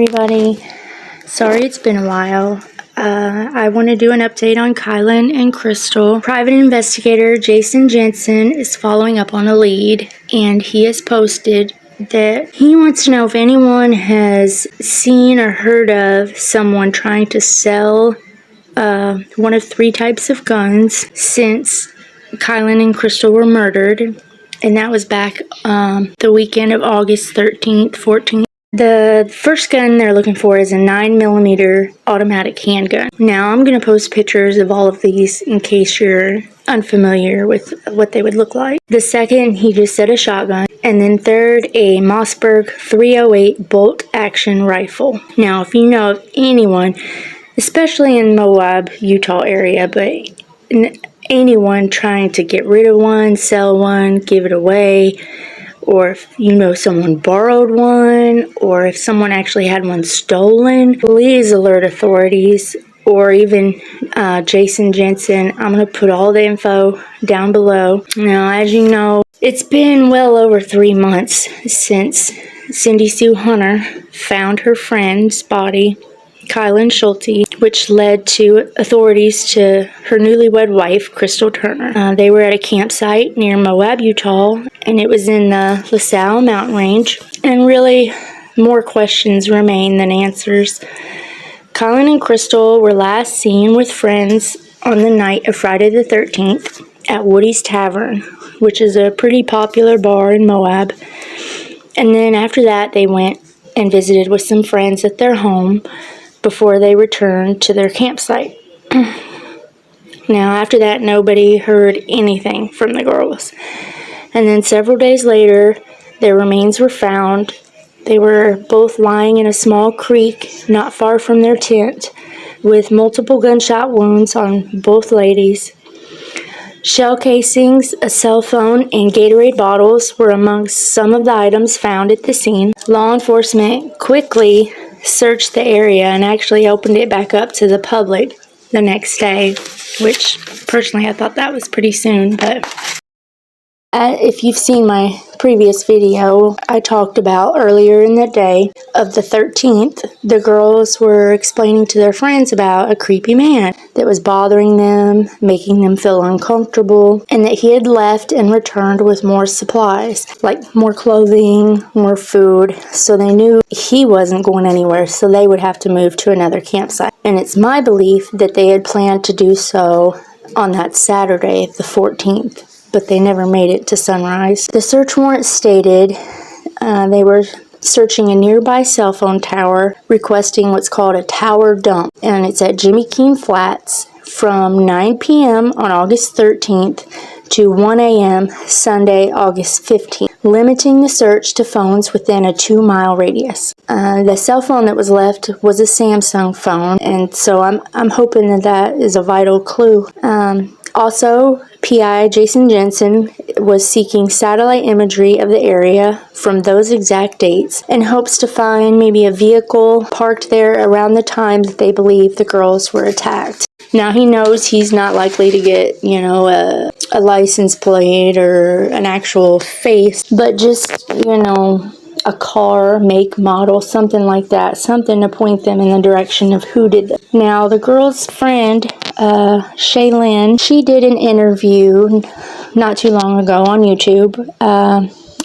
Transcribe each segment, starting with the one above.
everybody. Sorry it's been a while. I want to do an update on Kylen and Crystal. Private investigator Jensen is following up on a lead, and he has posted that he wants to know if anyone has seen or heard of someone trying to sell one of 3 types of guns since Kylen and Crystal were murdered, and that was back the weekend of August 13th, 14th. The first gun they're looking for is a 9mm automatic handgun. Now, I'm going to post pictures of all of these in case you're unfamiliar with what they would look like. The second, he just said a shotgun. And then third, a Mossberg 308 bolt-action rifle. Now, if you know of anyone, especially in Moab, Utah area, but anyone trying to get rid of one, sell one, give it away, or if you know someone borrowed one, or if someone actually had one stolen, please alert authorities, or even Jensen. I'm going to put all the info down below. Now, as you know, it's been well over 3 months since Cindy Sue Hunter found her friend's body, Kylen Schulte, which led to authorities to her newlywed wife, Crystal Turner. They were at a campsite near Moab, Utah, and it was in the LaSalle mountain range. And really, more questions remain than answers. Kylen and Crystal were last seen with friends on the night of Friday the 13th at Woody's Tavern, which is a pretty popular bar in Moab. And then after that, they went and visited with some friends at their home before they returned to their campsite. Now, after that, nobody heard anything from the girls. And then several days later, their remains were found. They were both lying in a small creek not far from their tent with multiple gunshot wounds on both ladies. Shell casings, a cell phone, and Gatorade bottles were amongst some of the items found at the scene. Law enforcement quickly searched the area and actually opened it back up to the public the next day, which personally I thought that was pretty soon. But if you've seen my previous video, I talked about earlier in the day of the 13th, the girls were explaining to their friends about a creepy man that was bothering them, making them feel uncomfortable, and that he had left and returned with more supplies, like more clothing, more food, so they knew he wasn't going anywhere, so they would have to move to another campsite. And it's my belief that they had planned to do so on that Saturday, the 14th. But they never made it to sunrise. The search warrant stated they were searching a nearby cell phone tower, requesting what's called a tower dump, and it's at Jimmy Keene Flats from 9 p.m. on August 13th to 1 a.m. Sunday, August 15th, limiting the search to phones within a 2-mile radius. The cell phone that was left was a Samsung phone, and so I'm hoping that is a vital clue. Also, PI Jensen was seeking satellite imagery of the area from those exact dates and hopes to find maybe a vehicle parked there around the time that they believe the girls were attacked. Now, he knows he's not likely to get, a license plate or an actual face, but just, a car, make, model, something like that, something to point them in the direction of who did it. Now, the girl's friend, Shay, she did an interview not too long ago on YouTube.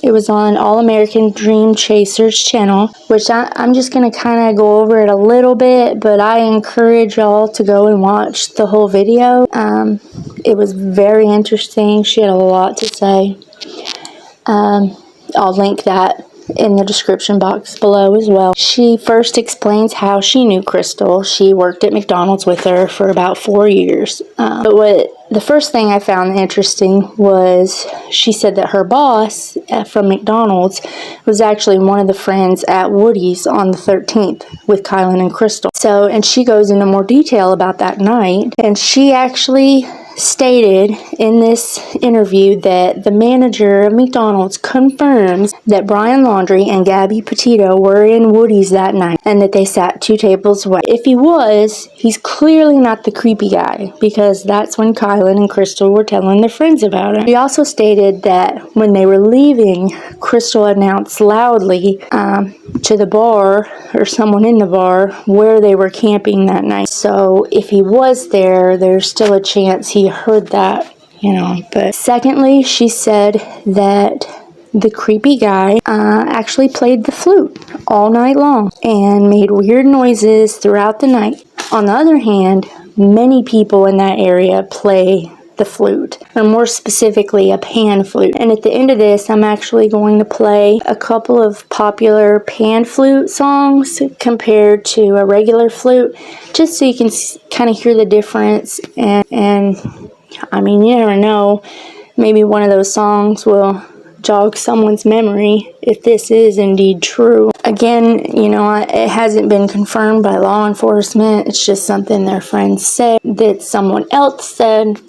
It was on All American Dream Chasers channel, which I'm just going to kind of go over it a little bit, but I encourage y'all to go and watch the whole video. It was very interesting. She had a lot to say. I'll link that in the description box below as well. She first explains how she knew Crystal. She worked at McDonald's with her for about 4 years. But the first thing I found interesting was she said that her boss from McDonald's was actually one of the friends at Woody's on the 13th with Kylen and Crystal. And she goes into more detail about that night, and she actually stated in this interview that the manager of McDonald's confirms that Brian Laundrie and Gabby Petito were in Woody's that night and that they sat 2 tables away. If he was, he's clearly not the creepy guy, because that's when Kylen and Crystal were telling their friends about him. He also stated that when they were leaving, Crystal announced loudly to the bar, or someone in the bar, where they were camping that night. So if he was there, there's still a chance he heard that, But secondly, she said that the creepy guy actually played the flute all night long and made weird noises throughout the night. On the other hand, many people in that area play the flute, or more specifically a pan flute. And at the end of this, I'm actually going to play a couple of popular pan flute songs compared to a regular flute, just so you can kind of hear the difference. And I mean, you never know, maybe one of those songs will jog someone's memory if this is indeed true. Again, it hasn't been confirmed by law enforcement. It's just something their friends said that someone else said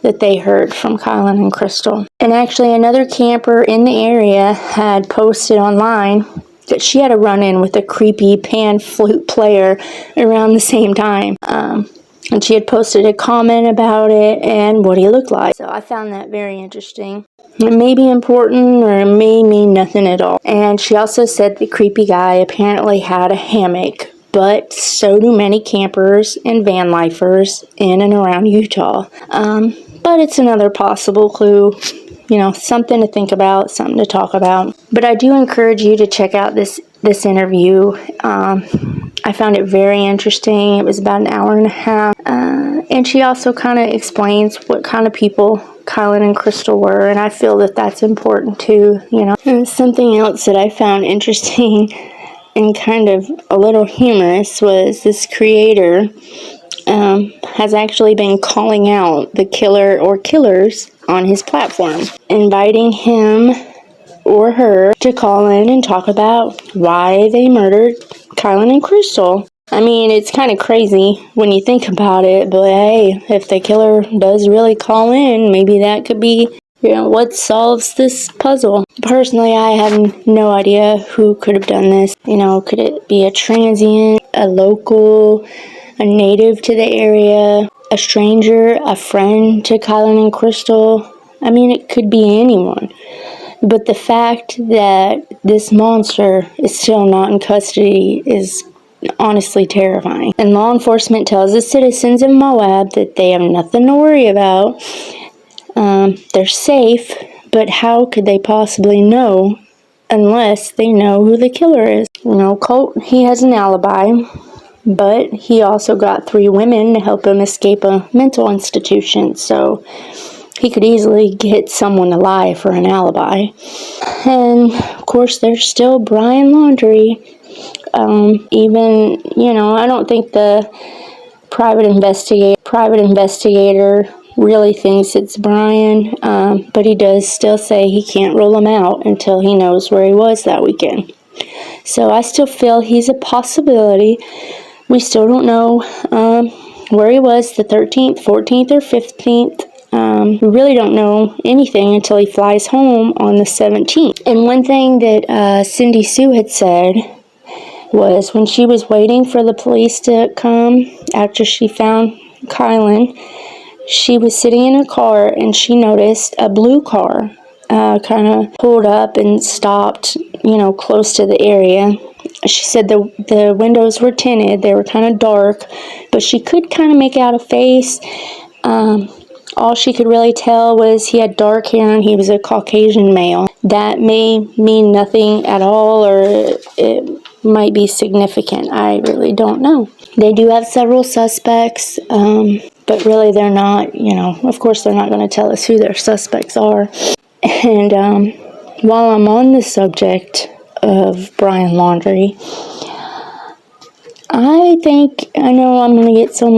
that they heard from Kylen and Crystal. And actually, another camper in the area had posted online that she had a run-in with a creepy pan flute player around the same time. And she had posted a comment about it and what he looked like. So I found that very interesting. It may be important, or it may mean nothing at all. And she also said the creepy guy apparently had a hammock, but so do many campers and van lifers in and around Utah. But it's another possible clue. Something to think about, something to talk about. But I do encourage you to check out this interview. I found it very interesting. It was about an hour and a half. And she also kind of explains what kind of people Kylen and Crystal were, and I feel that that's important too, And something else that I found interesting and kind of a little humorous was this creator has actually been calling out the killer or killers on his platform, inviting him or her to call in and talk about why they murdered Kylen and Crystal. I mean, it's kind of crazy when you think about it, but hey, if the killer does really call in, maybe that could be, what solves this puzzle. Personally, I have no idea who could have done this. Could it be a transient, a local, a native to the area, a stranger, a friend to Kylen and Crystal? I mean, it could be anyone. But the fact that this monster is still not in custody is honestly terrifying. And law enforcement tells the citizens of Moab that they have nothing to worry about. They're safe, but how could they possibly know unless they know who the killer is? Colt, he has an alibi, but he also got 3 women to help him escape a mental institution, so he could easily get someone to lie for an alibi. And, of course, there's still Brian Laundrie. I don't think the private investigator really thinks it's Brian, but he does still say he can't rule him out until he knows where he was that weekend. So I still feel he's a possibility. We still don't know where he was the 13th, 14th, or 15th. We really don't know anything until he flies home on the 17th. And one thing that Cindy Sue had said was when she was waiting for the police to come after she found Kylen, she was sitting in her car and she noticed a blue car kind of pulled up and stopped, close to the area. She said the windows were tinted, they were kind of dark, but she could kind of make out a face. All she could really tell was he had dark hair and he was a Caucasian male. That may mean nothing at all, or it might be significant. I really don't know. They do have several suspects, but really they're not, of course they're not going to tell us who their suspects are. And while I'm on the subject of Brian Laundrie, I know I'm going to get so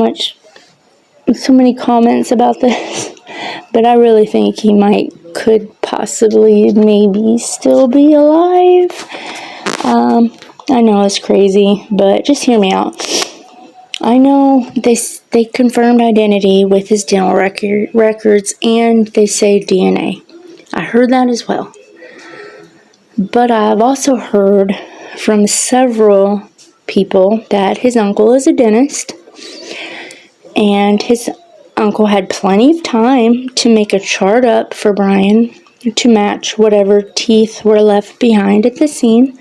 many comments about this, but I really think he could possibly maybe still be alive. I know it's crazy, but just hear me out. I know they confirmed identity with his dental records, and they saved DNA. I heard that as well. But I've also heard from several people that his uncle is a dentist, and his uncle had plenty of time to make a chart up for Brian to match whatever teeth were left behind at the scene.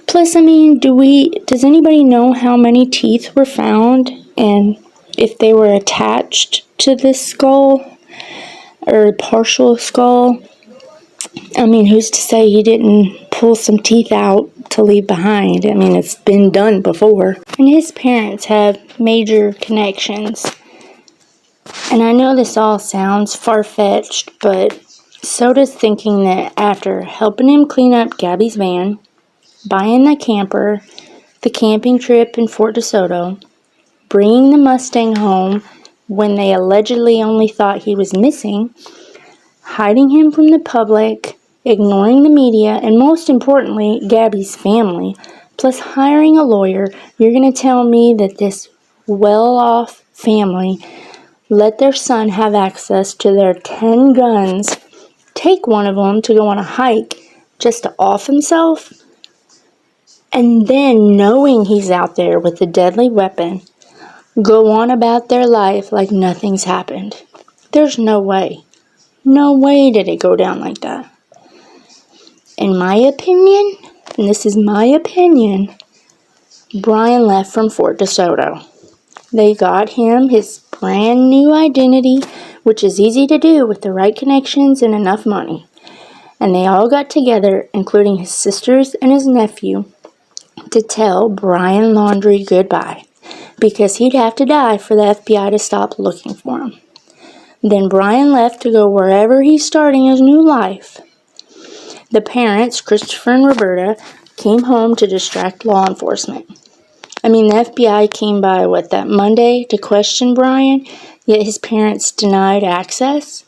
Plus, I mean, does anybody know how many teeth were found and if they were attached to this skull or partial skull? I mean, who's to say he didn't pull some teeth out to leave behind? I mean, it's been done before. And his parents have major connections. And I know this all sounds far-fetched, but so does thinking that after helping him clean up Gabby's van, buying the camper, the camping trip in Fort DeSoto, bringing the Mustang home when they allegedly only thought he was missing, hiding him from the public, ignoring the media, and most importantly, Gabby's family, plus hiring a lawyer, you're going to tell me that this well-off family let their son have access to their 10 guns, take one of them to go on a hike just to off himself, and then, knowing he's out there with a deadly weapon, go on about their life like nothing's happened? There's no way. No way did it go down like that. In my opinion, and this is my opinion, Brian left from Fort DeSoto. They got him his brand new identity, which is easy to do with the right connections and enough money. And they all got together, including his sisters and his nephew, to tell Brian Laundrie goodbye, because he'd have to die for the FBI to stop looking for him. Then Brian left to go wherever he's starting his new life. The parents, Christopher and Roberta, came home to distract law enforcement. I mean, the FBI came by, that Monday to question Brian, yet his parents denied access?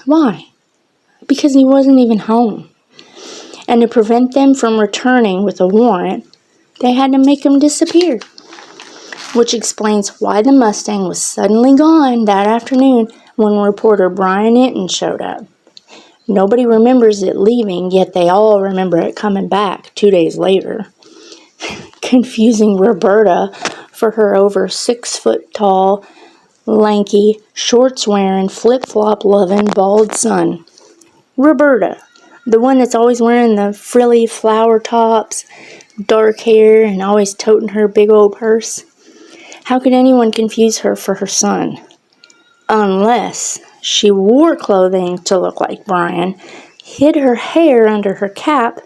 Why? Because he wasn't even home. And to prevent them from returning with a warrant, they had to make him disappear. Which explains why the Mustang was suddenly gone that afternoon when reporter Brian Hinton showed up. Nobody remembers it leaving, yet they all remember it coming back 2 days later. Confusing Roberta for her over 6 foot tall, lanky, shorts wearing, flip-flop loving, bald son. Roberta, the one that's always wearing the frilly flower tops, dark hair, and always toting her big old purse. How could anyone confuse her for her son? Unless she wore clothing to look like Brian, hid her hair under her cap,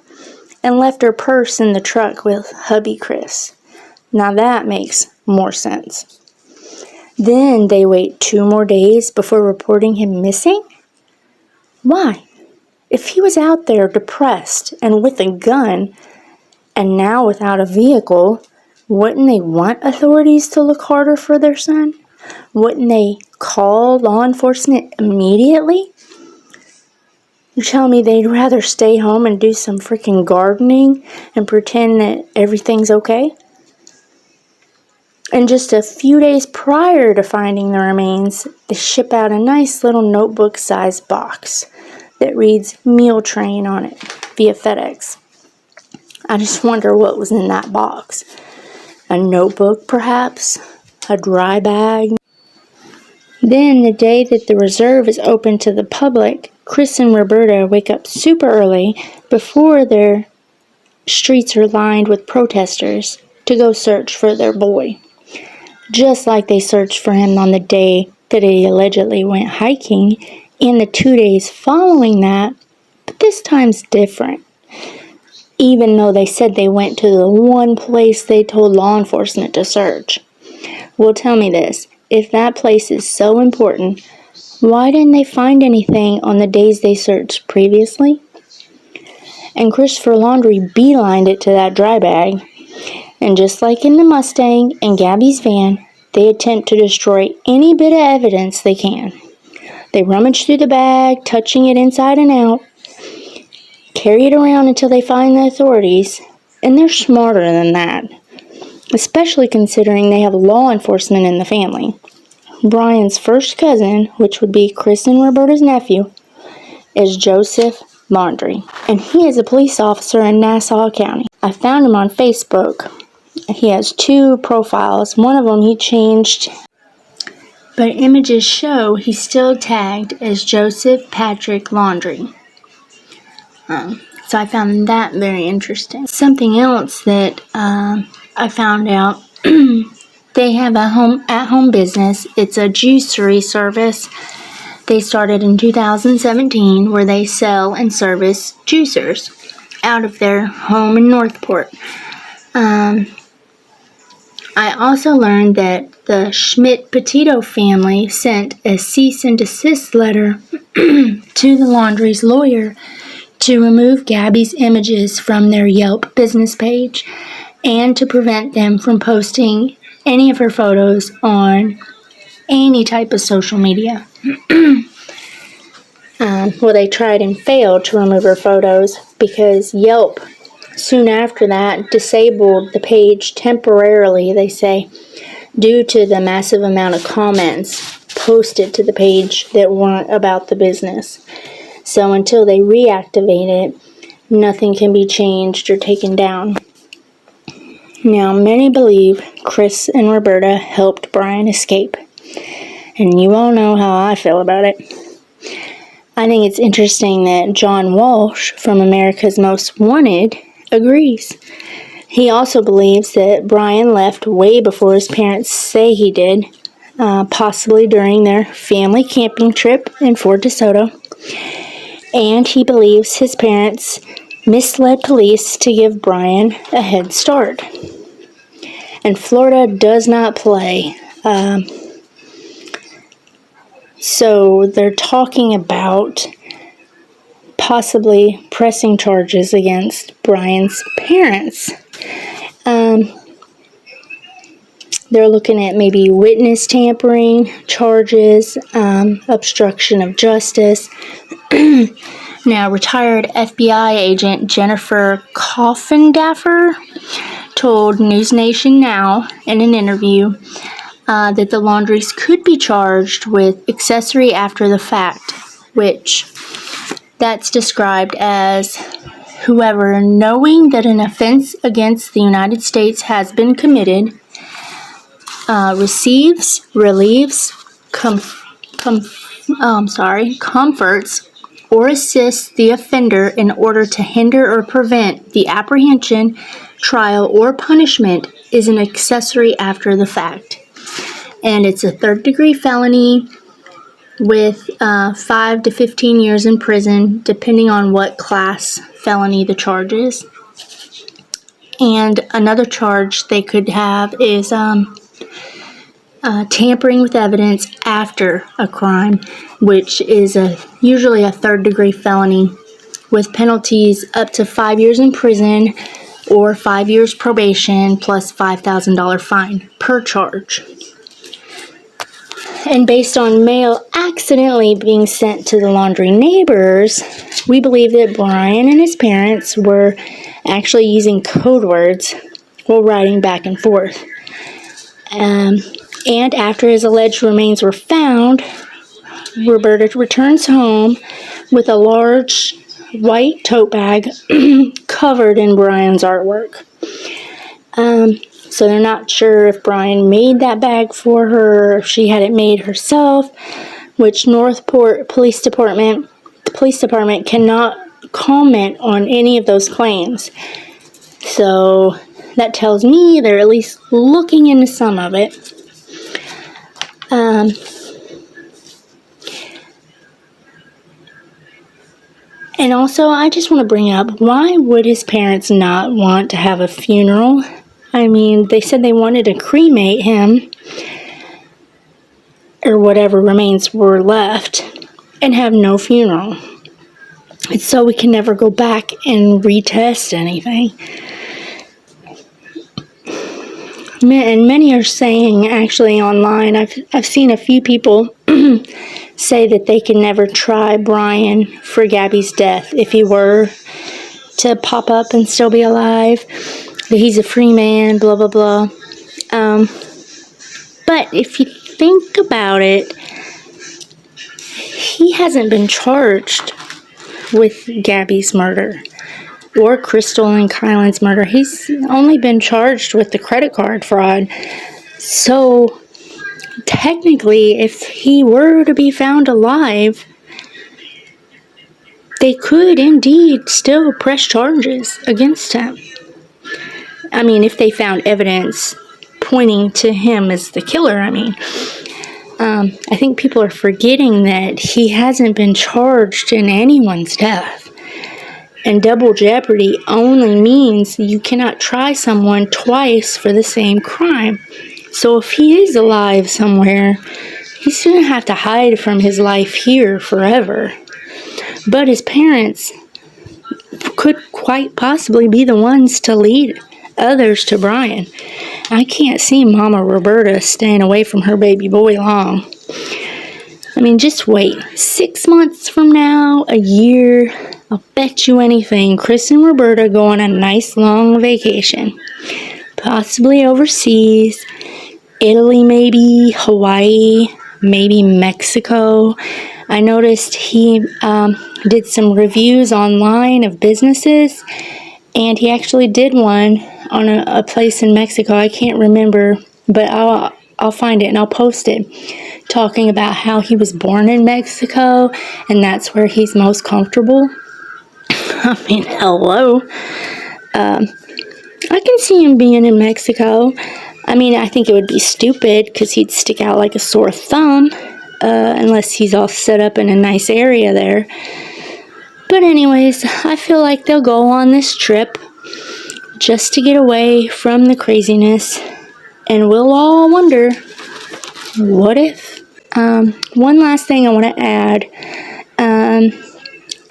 and left her purse in the truck with hubby Chris. Now that makes more sense. Then they wait 2 more days before reporting him missing? Why? If he was out there depressed and with a gun, and now without a vehicle, wouldn't they want authorities to look harder for their son? Wouldn't they call law enforcement immediately? You tell me they'd rather stay home and do some freaking gardening and pretend that everything's okay? And just a few days prior to finding the remains, they ship out a nice little notebook-sized box that reads "Meal Train" on it via FedEx. I just wonder what was in that box. A notebook, perhaps? A dry bag? Then, the day that the reserve is open to the public, Chris and Roberta wake up super early before their streets are lined with protesters to go search for their boy. Just like they searched for him on the day that he allegedly went hiking and the 2 days following that, but this time's different. Even though they said they went to the one place they told law enforcement to search. Well, tell me this. If that place is so important, why didn't they find anything on the days they searched previously? And Christopher Laundrie beelined it to that dry bag. And just like in the Mustang and Gabby's van, they attempt to destroy any bit of evidence they can. They rummage through the bag, touching it inside and out, carry it around until they find the authorities, and they're smarter than that. especially considering they have law enforcement in the family. Brian's first cousin, which would be Chris and Roberta's nephew, is Joseph Laundrie, and he is a police officer in Nassau County. I found him on Facebook. He has 2 profiles. One of them he changed, but images show he's still tagged as Joseph Patrick Laundrie. So I found that very interesting. Something else that I found out, they have a at-home business. It's a juicery service. They started in 2017 where they sell and service juicers out of their home in Northport. I also learned that the Petito family sent a cease and desist letter to the Laundrie's lawyer to remove Gabby's images from their Yelp business page and to prevent them from posting any of her photos on any type of social media. Well, they tried and failed to remove her photos because Yelp, soon after that, disabled the page temporarily, they say, due to the massive amount of comments posted to the page that weren't about the business. So until they reactivate it, nothing can be changed or taken down. Now, many believe Chris and Roberta helped Brian escape. And you all know how I feel about it. I think it's interesting that John Walsh from America's Most Wanted agrees. He also believes that Brian left way before his parents say he did, possibly during their family camping trip in Fort DeSoto. And he believes his parents misled police to give Brian a head start. And Florida does not play. So they're talking about possibly pressing charges against Brian's parents. They're looking at maybe witness tampering charges, obstruction of justice. Now, retired FBI agent Jennifer Coffengaffer told News Nation Now in an interview that the Laundries could be charged with accessory after the fact, which that's described as whoever, knowing that an offense against the United States has been committed, receives, relieves, comforts, or assists the offender in order to hinder or prevent the apprehension, trial, or punishment is an accessory after the fact. And it's a third-degree felony with 5 to 15 years in prison, depending on what class felony the charge is. And another charge they could have is tampering with evidence after a crime, which is usually a third-degree felony with penalties up to 5 years in prison or 5 years probation plus $5,000 fine per charge. And based on mail accidentally being sent to the Laundrie neighbors, we believe that Brian and his parents were actually using code words while writing back and forth. And after his alleged remains were found, Roberta returns home with a large white tote bag covered in Brian's artwork. So they're not sure if Brian made that bag for her or if she had it made herself, which Northport Police Department, the police department cannot comment on any of those claims. So that tells me they're at least looking into some of it. And also, I just want to bring up, why would his parents not want to have a funeral? I mean, they said they wanted to cremate him, or whatever remains were left, and have no funeral. It's so we can never go back and retest anything. And many are saying, actually online, I've seen a few people say that they can never try Brian for Gabby's death if he were to pop up and still be alive, that he's a free man, blah, blah, blah. But if you think about it, he hasn't been charged with Gabby's murder or Crystal and Kylen's murder. He's only been charged with the credit card fraud. So technically, if he were to be found alive, they could indeed still press charges against him. I mean, if they found evidence pointing to him as the killer, I think people are forgetting that he hasn't been charged in anyone's death. And double jeopardy only means you cannot try someone twice for the same crime. So if he is alive somewhere, he's going to have to hide from his life here forever. But his parents could quite possibly be the ones to lead others to Brian. I can't see Mama Roberta staying away from her baby boy long. Just wait. 6 months from now, a year, I'll bet you anything, Chris and Roberta go on a nice long vacation. Possibly overseas. Italy maybe, Hawaii, maybe Mexico. I noticed he did some reviews online of businesses, and he actually did one on a place in Mexico. I can't remember, but I'll find it and I'll post it, talking about how he was born in Mexico and that's where he's most comfortable. Hello. I can see him being in Mexico. I think it would be stupid because he'd stick out like a sore thumb, unless he's all set up in a nice area there. But anyways, I feel like they'll go on this trip just to get away from the craziness, and we'll all wonder, what if? One last thing I want to add.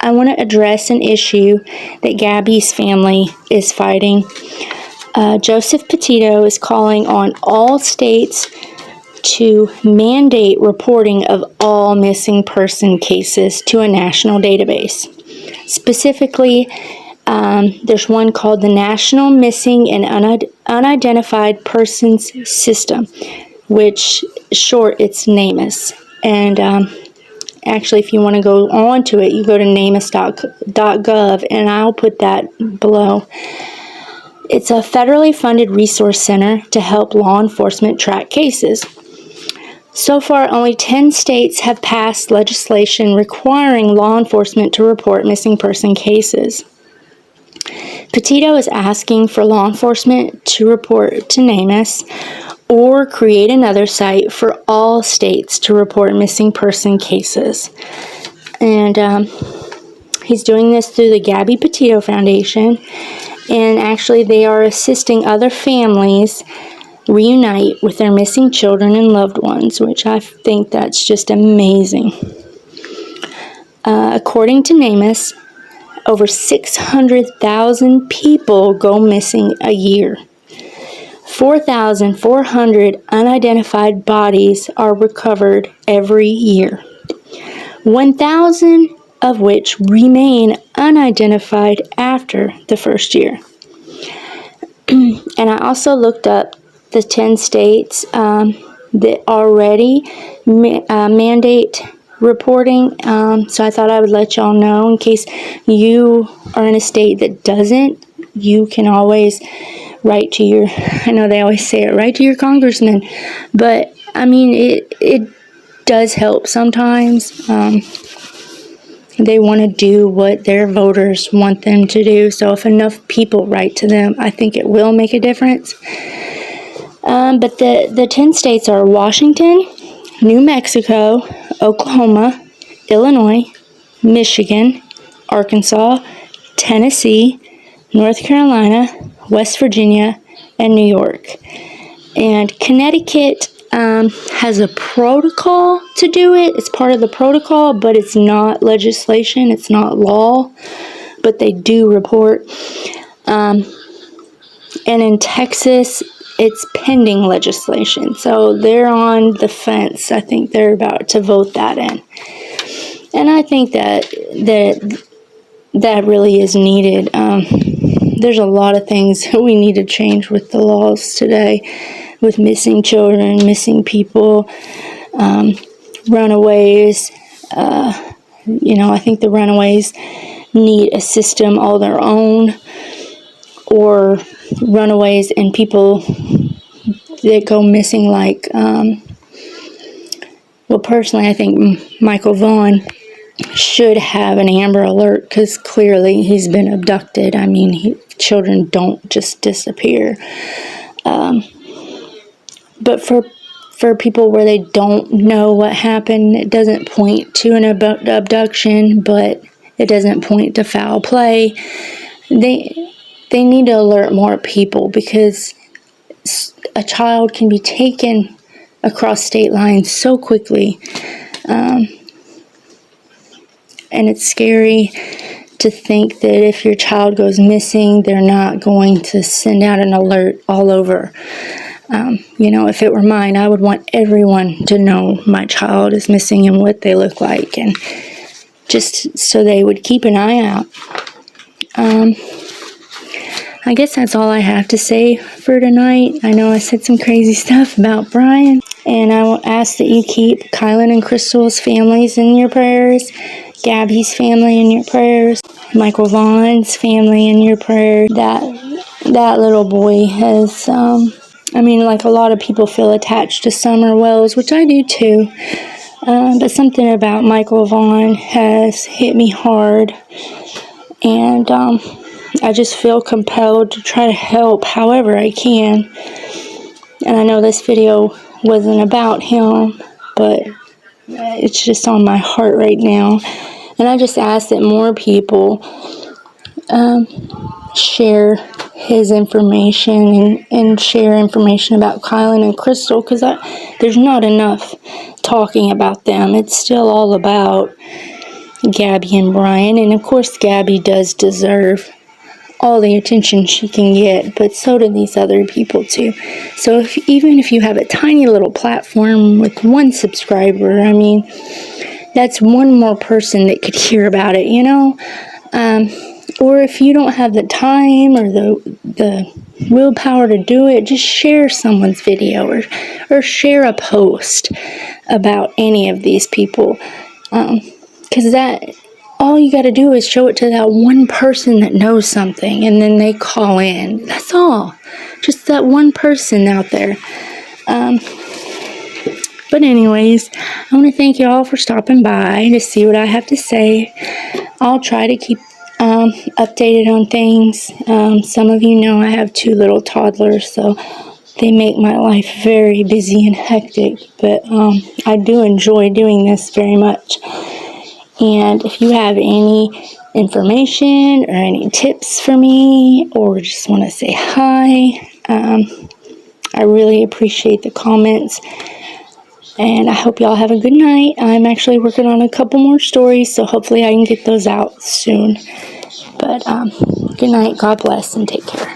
I want to address an issue that Gabby's family is fighting. Joseph Petito is calling on all states to mandate reporting of all missing person cases to a national database. Specifically, there's one called the National Missing and Unidentified Persons System, which short it's NamUs. And actually, if you want to go on to it, you go to namus.gov, and I'll put that below. It's a federally funded resource center to help law enforcement track cases. So far, only 10 states have passed legislation requiring law enforcement to report missing person cases. Petito is asking for law enforcement to report to NamUs or create another site for all states to report missing person cases. And he's doing this through the Gabby Petito Foundation. And actually, they are assisting other families reunite with their missing children and loved ones, which I think that's just amazing. According to NamUs, over 600,000 people go missing a year. 4,400 unidentified bodies are recovered every year. 1,000 of which remain unidentified after the first year. And I also looked up the 10 states that already mandate reporting, so I thought I would let y'all know. In case you are in a state that doesn't, you can always write to your, I know they always say it, write to your congressman, but it does help sometimes. They want to do what their voters want them to do. So if enough people write to them, I think it will make a difference. But the 10 states are Washington, New Mexico, Oklahoma, Illinois, Michigan, Arkansas, Tennessee, North Carolina, West Virginia, and New York. And Connecticut has a protocol to do it. It's part of the protocol, but it's not legislation. It's not law, but they do report. And in Texas, it's pending legislation. So they're on the fence. I think they're about to vote that in. And I think that really is needed. There's a lot of things that we need to change with the laws today with missing children, missing people, runaways. I think the runaways need a system all their own, or runaways and people that go missing, like, personally, I think Michael Vaughn should have an Amber Alert, because clearly he's been abducted. I mean, children don't just disappear. But for people where they don't know what happened, it doesn't point to an abduction, but it doesn't point to foul play. They need to alert more people, because a child can be taken across state lines so quickly. And it's scary to think that if your child goes missing, they're not going to send out an alert all over. If it were mine, I would want everyone to know my child is missing and what they look like, and just so they would keep an eye out. I guess that's all I have to say for tonight. I know I said some crazy stuff about Brian, and I will ask that you keep Kylen and Crystal's families in your prayers, Gabby's family in your prayers, Michael Vaughn's family in your prayers. That little boy has, like a lot of people feel attached to Summer Wells, which I do too. But something about Michael Vaughn has hit me hard, and I just feel compelled to try to help however I can. And I know this video wasn't about him, but it's just on my heart right now. And I just ask that more people share his information and share information about Kylen and Crystal, because there's not enough talking about them. It's still all about Gabby and Brian, and of course Gabby does deserve all the attention she can get, but so do these other people too. So even if you have a tiny little platform with 1 subscriber, that's one more person that could hear about it, or if you don't have the time or the willpower to do it, just share someone's video or share a post about any of these people, because all you got to do is show it to that one person that knows something, and then they call in. That's all. Just that one person out there. But anyways, I want to thank you all for stopping by to see what I have to say. I'll try to keep updated on things. Some of you know I have 2 little toddlers, so they make my life very busy and hectic. But I do enjoy doing this very much. And if you have any information or any tips for me, or just want to say hi, I really appreciate the comments. And I hope y'all have a good night. I'm actually working on a couple more stories, so hopefully I can get those out soon. But good night, God bless, and take care.